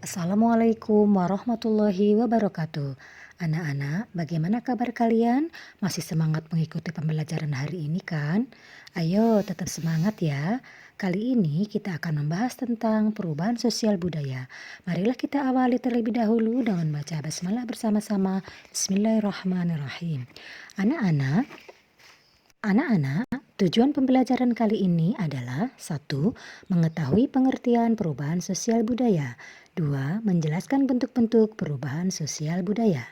Assalamualaikum warahmatullahi wabarakatuh. Anak-anak, bagaimana kabar kalian? Masih semangat mengikuti pembelajaran hari ini kan? Ayo, tetap semangat ya. Kali ini kita akan membahas tentang perubahan sosial budaya. Marilah kita awali terlebih dahulu dengan baca basmalah bersama-sama. Bismillahirrahmanirrahim. Anak-anak, Anak-anak, tujuan pembelajaran kali ini adalah 1. Mengetahui pengertian perubahan sosial budaya. 2. Menjelaskan bentuk-bentuk perubahan sosial budaya.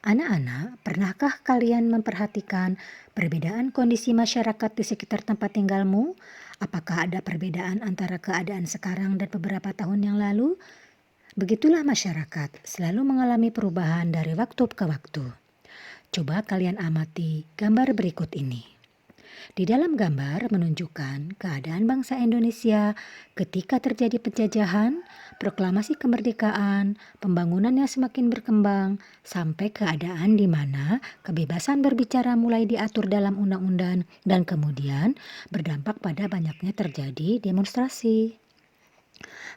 Anak-anak, pernahkah kalian memperhatikan perbedaan kondisi masyarakat di sekitar tempat tinggalmu? Apakah ada perbedaan antara keadaan sekarang dan beberapa tahun yang lalu? Begitulah masyarakat selalu mengalami perubahan dari waktu ke waktu. Coba kalian amati gambar berikut ini. Di dalam gambar menunjukkan keadaan bangsa Indonesia ketika terjadi penjajahan, proklamasi kemerdekaan, pembangunan yang semakin berkembang, sampai keadaan di mana kebebasan berbicara mulai diatur dalam undang-undang dan kemudian berdampak pada banyaknya terjadi demonstrasi.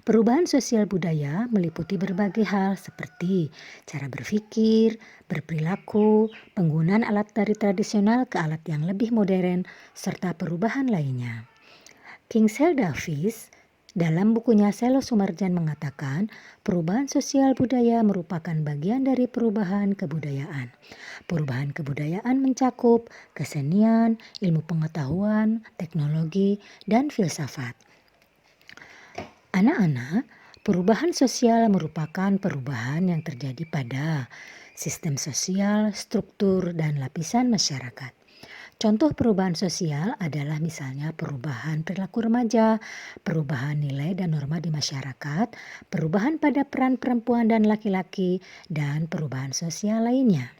Perubahan sosial budaya meliputi berbagai hal seperti cara berpikir, berperilaku, penggunaan alat dari tradisional ke alat yang lebih modern, serta perubahan lainnya. Kinsale Davis dalam bukunya Selo Sumarjan mengatakan, perubahan sosial budaya merupakan bagian dari perubahan kebudayaan. Perubahan kebudayaan mencakup kesenian, ilmu pengetahuan, teknologi, dan filsafat. Anak-anak, perubahan sosial merupakan perubahan yang terjadi pada sistem sosial, struktur, dan lapisan masyarakat. Contoh perubahan sosial adalah misalnya perubahan perilaku remaja, perubahan nilai dan norma di masyarakat, perubahan pada peran perempuan dan laki-laki, dan perubahan sosial lainnya.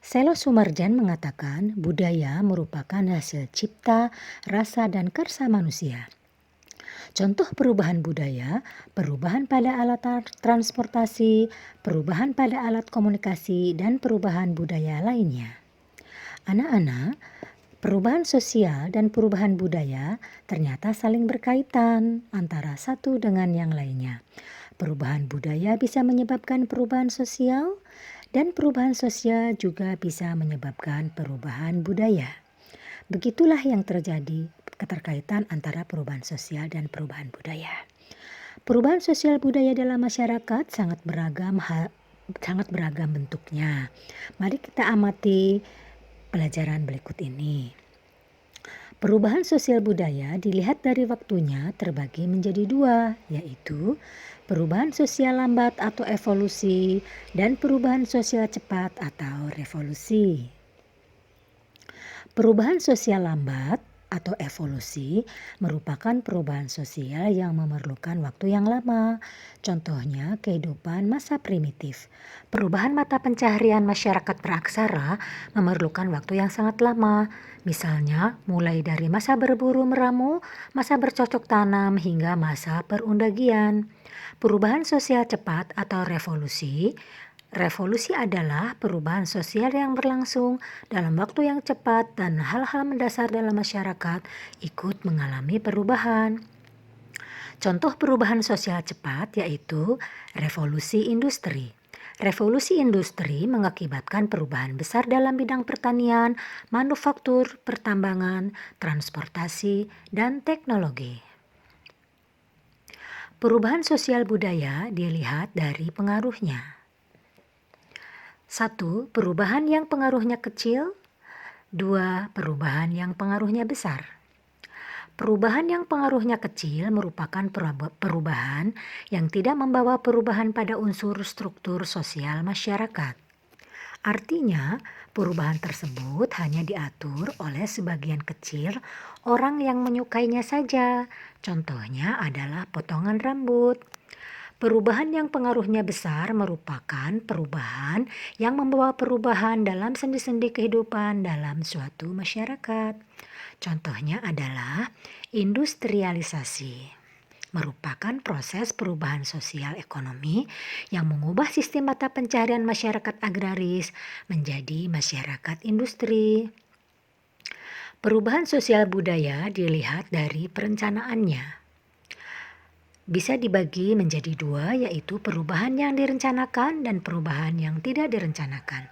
Selo Sumarjan mengatakan budaya merupakan hasil cipta, rasa, dan karsa manusia. Contoh perubahan budaya, perubahan pada alat transportasi, perubahan pada alat komunikasi, dan perubahan budaya lainnya. Anak-anak, perubahan sosial dan perubahan budaya ternyata saling berkaitan antara satu dengan yang lainnya. Perubahan budaya bisa menyebabkan perubahan sosial, dan perubahan sosial juga bisa menyebabkan perubahan budaya. Begitulah yang terjadi keterkaitan antara perubahan sosial dan perubahan budaya. Perubahan sosial budaya dalam masyarakat sangat beragam bentuknya. Mari kita amati pelajaran berikut ini. Perubahan sosial budaya dilihat dari waktunya terbagi menjadi dua, yaitu perubahan sosial lambat atau evolusi dan perubahan sosial cepat atau revolusi. Perubahan sosial lambat atau evolusi merupakan perubahan sosial yang memerlukan waktu yang lama. Contohnya kehidupan masa primitif. Perubahan mata pencaharian masyarakat beraksara memerlukan waktu yang sangat lama. Misalnya mulai dari masa berburu meramu, masa bercocok tanam hingga masa perundagian. Perubahan sosial cepat atau revolusi adalah perubahan sosial yang berlangsung dalam waktu yang cepat dan hal-hal mendasar dalam masyarakat ikut mengalami perubahan. Contoh perubahan sosial cepat yaitu revolusi industri. Revolusi industri mengakibatkan perubahan besar dalam bidang pertanian, manufaktur, pertambangan, transportasi, dan teknologi. Perubahan sosial budaya dilihat dari pengaruhnya. 1. Perubahan yang pengaruhnya kecil. 2. Perubahan yang pengaruhnya besar. Perubahan yang pengaruhnya kecil merupakan perubahan yang tidak membawa perubahan pada unsur struktur sosial masyarakat. Artinya, perubahan tersebut hanya diatur oleh sebagian kecil orang yang menyukainya saja. Contohnya adalah potongan rambut. Perubahan yang pengaruhnya besar merupakan perubahan yang membawa perubahan dalam sendi-sendi kehidupan dalam suatu masyarakat. Contohnya adalah industrialisasi. Merupakan proses perubahan sosial ekonomi yang mengubah sistem mata pencaharian masyarakat agraris menjadi masyarakat industri. Perubahan sosial budaya dilihat dari perencanaannya. Bisa dibagi menjadi dua, yaitu perubahan yang direncanakan dan perubahan yang tidak direncanakan.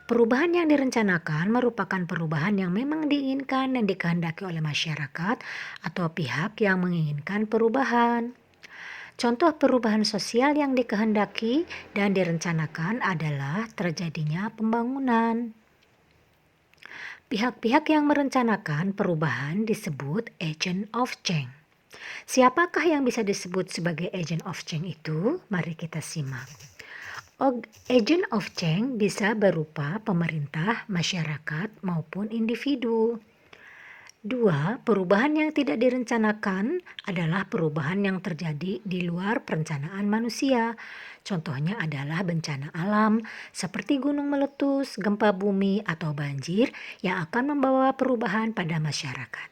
Perubahan yang direncanakan merupakan perubahan yang memang diinginkan dan dikehendaki oleh masyarakat atau pihak yang menginginkan perubahan. Contoh perubahan sosial yang dikehendaki dan direncanakan adalah terjadinya pembangunan. Pihak-pihak yang merencanakan perubahan disebut agent of change. Siapakah yang bisa disebut sebagai agent of change itu? Mari kita simak. Agent of change bisa berupa pemerintah, masyarakat, maupun individu. 2. Perubahan yang tidak direncanakan adalah perubahan yang terjadi di luar perencanaan manusia. Contohnya adalah bencana alam seperti gunung meletus, gempa bumi, atau banjir yang akan membawa perubahan pada masyarakat.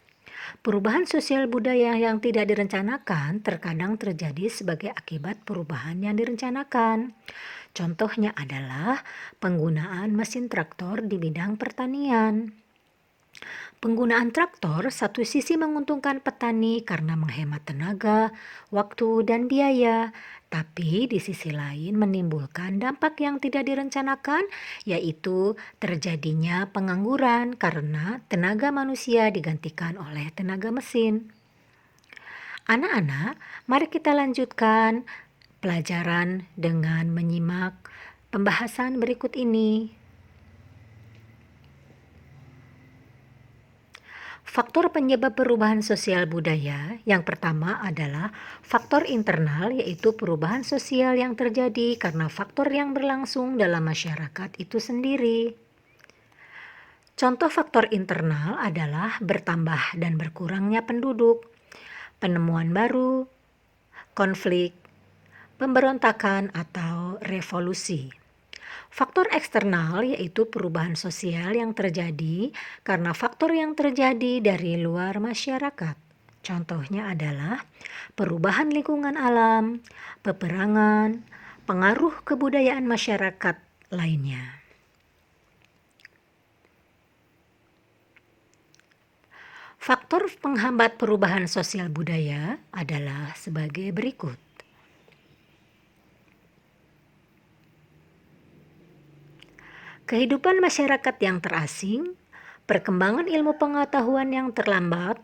Perubahan sosial budaya yang tidak direncanakan terkadang terjadi sebagai akibat perubahan yang direncanakan. Contohnya adalah penggunaan mesin traktor di bidang pertanian. Penggunaan traktor satu sisi menguntungkan petani karena menghemat tenaga, waktu, dan biaya, tapi di sisi lain menimbulkan dampak yang tidak direncanakan, yaitu terjadinya pengangguran karena tenaga manusia digantikan oleh tenaga mesin. Anak-anak, mari kita lanjutkan pelajaran dengan menyimak pembahasan berikut ini. Faktor penyebab perubahan sosial budaya yang pertama adalah faktor internal, yaitu perubahan sosial yang terjadi karena faktor yang berlangsung dalam masyarakat itu sendiri. Contoh faktor internal adalah bertambah dan berkurangnya penduduk, penemuan baru, konflik, pemberontakan, atau revolusi. Faktor eksternal yaitu perubahan sosial yang terjadi karena faktor yang terjadi dari luar masyarakat. Contohnya adalah perubahan lingkungan alam, peperangan, pengaruh kebudayaan masyarakat lainnya. Faktor penghambat perubahan sosial budaya adalah sebagai berikut. Kehidupan masyarakat yang terasing, perkembangan ilmu pengetahuan yang terlambat,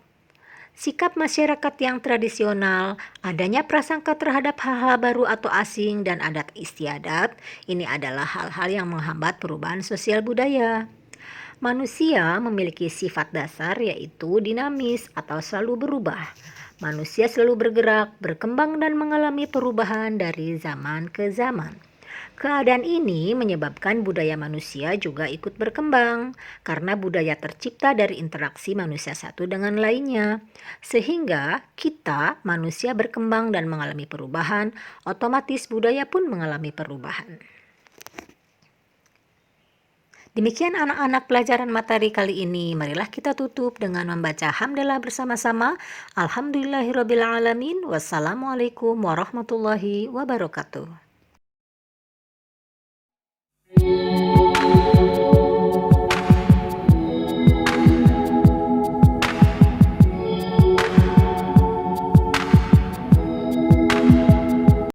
sikap masyarakat yang tradisional, adanya prasangka terhadap hal-hal baru atau asing, dan adat istiadat, ini adalah hal-hal yang menghambat perubahan sosial budaya. Manusia memiliki sifat dasar yaitu dinamis atau selalu berubah. Manusia selalu bergerak, berkembang, dan mengalami perubahan dari zaman ke zaman. Keadaan ini menyebabkan budaya manusia juga ikut berkembang, karena budaya tercipta dari interaksi manusia satu dengan lainnya. Sehingga kita, manusia berkembang dan mengalami perubahan, otomatis budaya pun mengalami perubahan. Demikian anak-anak pelajaran materi kali ini. Marilah kita tutup dengan membaca hamdalah bersama-sama. Alhamdulillahirrabbilalamin. Wassalamualaikum warahmatullahi wabarakatuh.